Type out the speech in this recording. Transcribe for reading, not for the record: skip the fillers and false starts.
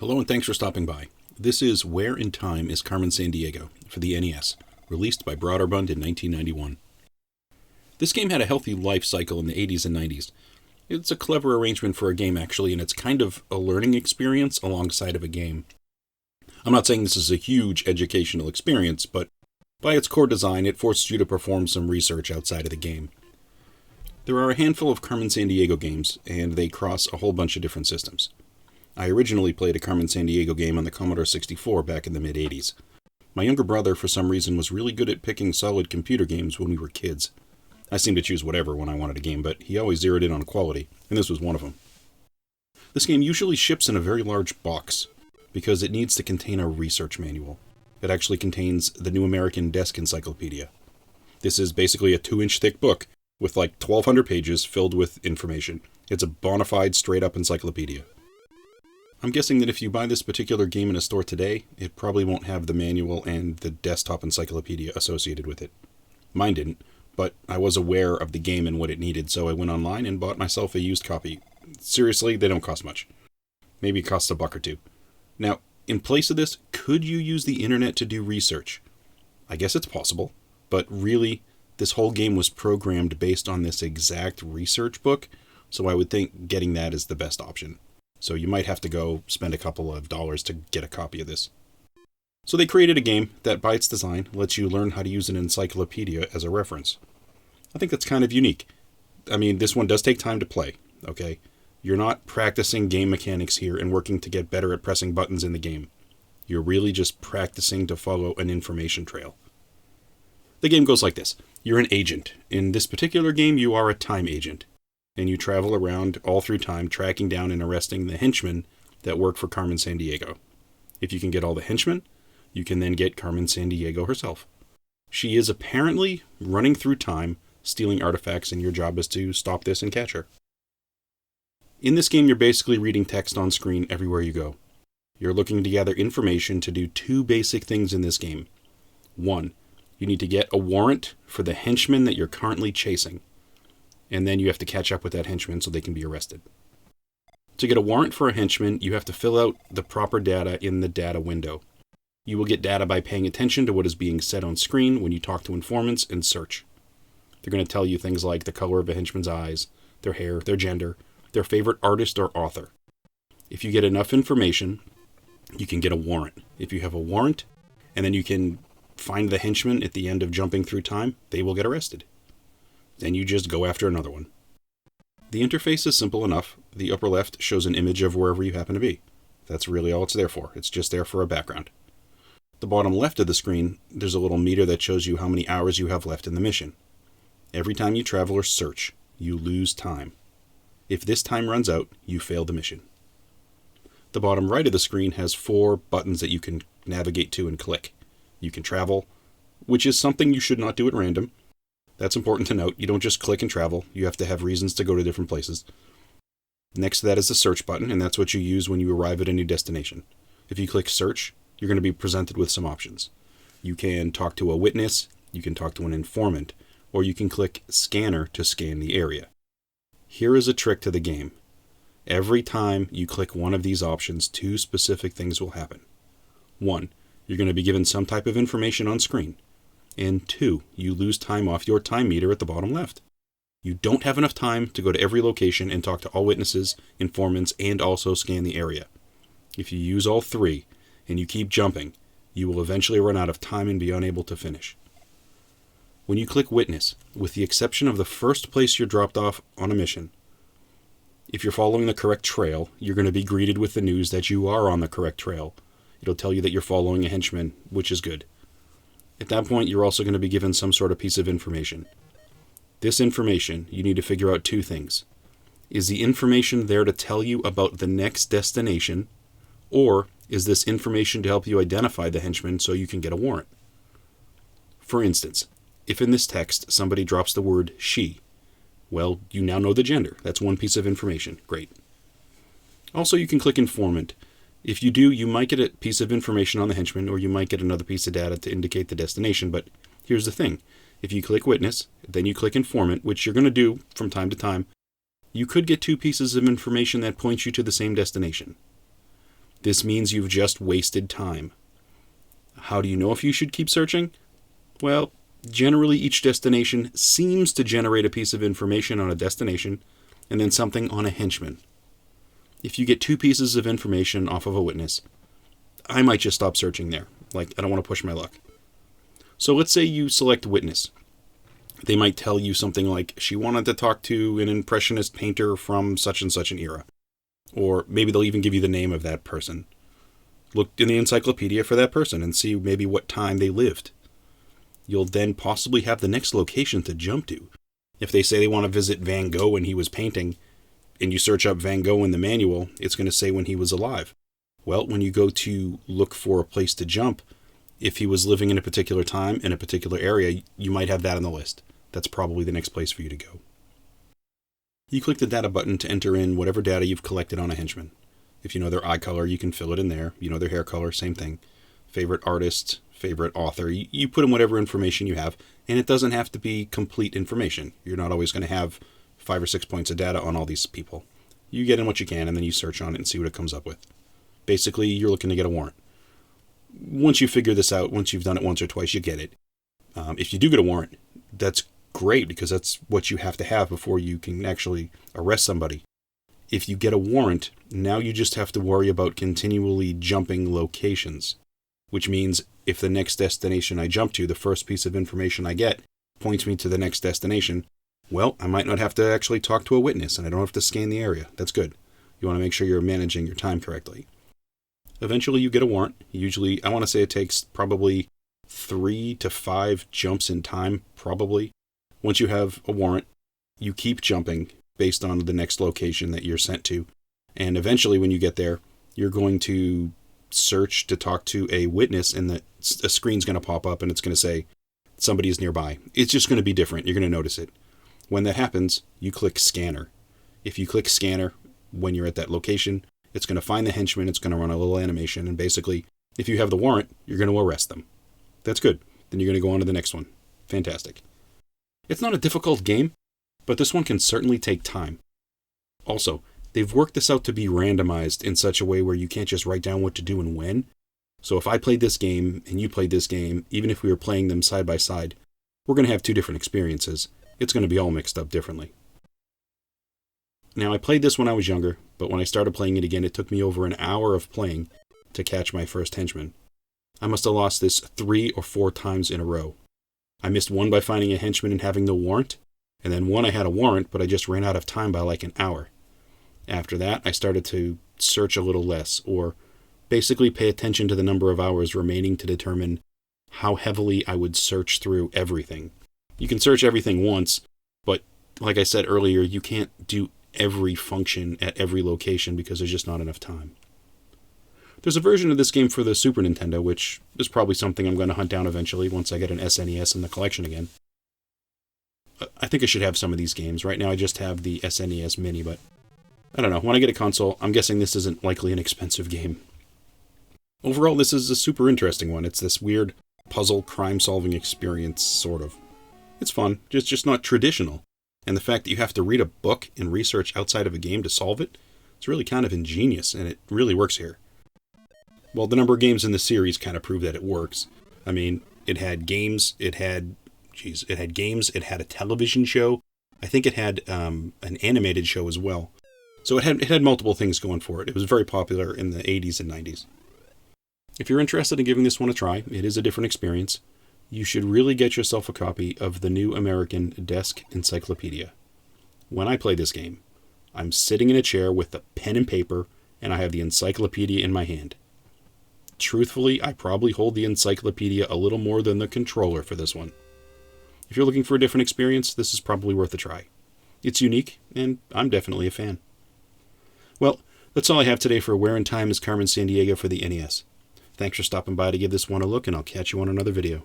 Hello and thanks for stopping by. This is Where in Time is Carmen Sandiego for the NES, released by Broderbund in 1991. This game had a healthy life cycle in the 80s and 90s. It's a clever arrangement for a game actually, and it's kind of a learning experience alongside of a game. I'm not saying this is a huge educational experience, but by its core design, it forces you to perform some research outside of the game. There are a handful of Carmen Sandiego games, and they cross a whole bunch of different systems. I originally played a Carmen Sandiego game on the Commodore 64 back in the mid-80s. My younger brother, for some reason, was really good at picking solid computer games when we were kids. I seemed to choose whatever when I wanted a game, but he always zeroed in on quality, and this was one of them. This game usually ships in a very large box, because it needs to contain a research manual. It actually contains the new American Desk Encyclopedia. This is basically a 2-inch thick book with like 1,200 pages filled with information. It's a bona fide, straight-up encyclopedia. I'm guessing that if you buy this particular game in a store today, it probably won't have the manual and the desktop encyclopedia associated with it. Mine didn't, but I was aware of the game and what it needed, so I went online and bought myself a used copy. Seriously, they don't cost much. Maybe it costs $1 or $2. Now, in place of this, could you use the internet to do research? I guess it's possible, but really, this whole game was programmed based on this exact research book, so I would think getting that is the best option. So you might have to go spend a couple of dollars to get a copy of this. So they created a game that, by its design, lets you learn how to use an encyclopedia as a reference. I think that's kind of unique. I mean, this one does take time to play, okay? You're not practicing game mechanics here and working to get better at pressing buttons in the game. You're really just practicing to follow an information trail. The game goes like this. You're an agent. In this particular game, you are a time agent. And you travel around all through time, tracking down and arresting the henchmen that work for Carmen Sandiego. If you can get all the henchmen, you can then get Carmen Sandiego herself. She is apparently running through time, stealing artifacts, and your job is to stop this and catch her. In this game, you're basically reading text on screen everywhere you go. You're looking to gather information to do 2 basic things in this game. 1, you need to get a warrant for the henchmen that you're currently chasing. And then you have to catch up with that henchman so they can be arrested. To get a warrant for a henchman, you have to fill out the proper data in the data window. You will get data by paying attention to what is being said on screen when you talk to informants and search. They're going to tell you things like the color of a henchman's eyes, their hair, their gender, their favorite artist or author. If you get enough information, you can get a warrant. If you have a warrant, and then you can find the henchman at the end of jumping through time, they will get arrested. Then you just go after another one. The interface is simple enough. The upper left shows an image of wherever you happen to be. That's really all it's there for. It's just there for a background. The bottom left of the screen, there's a little meter that shows you how many hours you have left in the mission. Every time you travel or search, you lose time. If this time runs out, you fail the mission. The bottom right of the screen has 4 buttons that you can navigate to and click. You can travel, which is something you should not do at random. That's important to note. You don't just click and travel. You have to have reasons to go to different places. Next to that is the search button, and that's what you use when you arrive at a new destination. If you click search, you're going to be presented with some options. You can talk to a witness, you can talk to an informant, or you can click scanner to scan the area. Here is a trick to the game. Every time you click one of these options, 2 specific things will happen. 1, you're going to be given some type of information on screen. And 2, you lose time off your time meter at the bottom left. You don't have enough time to go to every location and talk to all witnesses, informants, and also scan the area. If you use all 3 and you keep jumping, you will eventually run out of time and be unable to finish. When you click witness, with the exception of the first place you're dropped off on a mission, if you're following the correct trail, you're going to be greeted with the news that you are on the correct trail. It'll tell you that you're following a henchman, which is good. At that point, you're also going to be given some sort of piece of information. This information, you need to figure out 2 things. Is the information there to tell you about the next destination, or is this information to help you identify the henchman so you can get a warrant? For instance, if in this text somebody drops the word she, well, you now know the gender. That's 1 piece of information. Great. Also, you can click informant. If you do, you might get a piece of information on the henchman, or you might get another piece of data to indicate the destination, but here's the thing. If you click witness, then you click informant, which you're going to do from time to time, you could get 2 pieces of information that point you to the same destination. This means you've just wasted time. How do you know if you should keep searching? Well, generally each destination seems to generate a piece of information on a destination and then something on a henchman. If you get 2 pieces of information off of a witness, I might just stop searching there. Like, I don't want to push my luck. So let's say you select witness. They might tell you something like, she wanted to talk to an impressionist painter from such and such an era. Or maybe they'll even give you the name of that person. Look in the encyclopedia for that person and see maybe what time they lived. You'll then possibly have the next location to jump to. If they say they want to visit Van Gogh when he was painting, and you search up Van Gogh in the manual, it's going to say when he was alive. Well, when you go to look for a place to jump, if he was living in a particular time in a particular area, you might have that on the list. That's probably the next place for you to go. You click the data button to enter in whatever data you've collected on a henchman. If you know their eye color, you can fill it in there. You know their hair color, same thing. Favorite artist, favorite author. You put in whatever information you have, and it doesn't have to be complete information. You're not always going to have 5 or 6 points of data on all these people. You get in what you can, and then you search on it and see what it comes up with. Basically, you're looking to get a warrant. Once you figure this out, once you've done it once or twice, you get it. If you do get a warrant, that's great, because that's what you have to have before you can actually arrest somebody. If you get a warrant, now you just have to worry about continually jumping locations, which means if the next destination I jump to, the first piece of information I get, points me to the next destination, well, I might not have to actually talk to a witness, and I don't have to scan the area. That's good. You want to make sure you're managing your time correctly. Eventually you get a warrant. Usually, I want to say it takes probably 3 to 5 jumps in time, probably. Once you have a warrant, you keep jumping based on the next location that you're sent to. And eventually when you get there, you're going to search to talk to a witness, and a screen's going to pop up and it's going to say somebody is nearby. It's just going to be different. You're going to notice it. When that happens, you click scanner. If you click scanner when you're at that location, it's going to find the henchman, it's going to run a little animation, and basically, if you have the warrant, you're going to arrest them. That's good. Then you're going to go on to the next one. Fantastic. It's not a difficult game, but this one can certainly take time. Also, they've worked this out to be randomized in such a way where you can't just write down what to do and when. So if I played this game and you played this game, even if we were playing them side by side, we're going to have 2 different experiences. It's going to be all mixed up differently. Now, I played this when I was younger, but when I started playing it again, it took me over an hour of playing to catch my first henchman. I must have lost this 3 or 4 times in a row. I missed one by finding a henchman and having no warrant, and then one I had a warrant, but I just ran out of time by like an hour. After that, I started to search a little less, or basically pay attention to the number of hours remaining to determine how heavily I would search through everything. You can search everything once, but like I said earlier, you can't do every function at every location because there's just not enough time. There's a version of this game for the Super Nintendo, which is probably something I'm going to hunt down eventually once I get an SNES in the collection again. I think I should have some of these games. Right now I just have the SNES Mini, but I don't know. When I get a console, I'm guessing this isn't likely an expensive game. Overall, this is a super interesting one. It's this weird puzzle crime-solving experience, sort of. It's fun, just not traditional. And the fact that you have to read a book and research outside of a game to solve it, it's really kind of ingenious, and it really works here. Well, the number of games in the series kind of prove that it works. I mean, it had games, it had a television show. I think it had an animated show as well. So it had multiple things going for it. It was very popular in the 80s and 90s. If you're interested in giving this one a try, it is a different experience. You should really get yourself a copy of the new American Desk Encyclopedia. When I play this game, I'm sitting in a chair with a pen and paper, and I have the encyclopedia in my hand. Truthfully, I probably hold the encyclopedia a little more than the controller for this one. If you're looking for a different experience, this is probably worth a try. It's unique, and I'm definitely a fan. Well, that's all I have today for Where in Time is Carmen Sandiego for the NES. Thanks for stopping by to give this one a look, and I'll catch you on another video.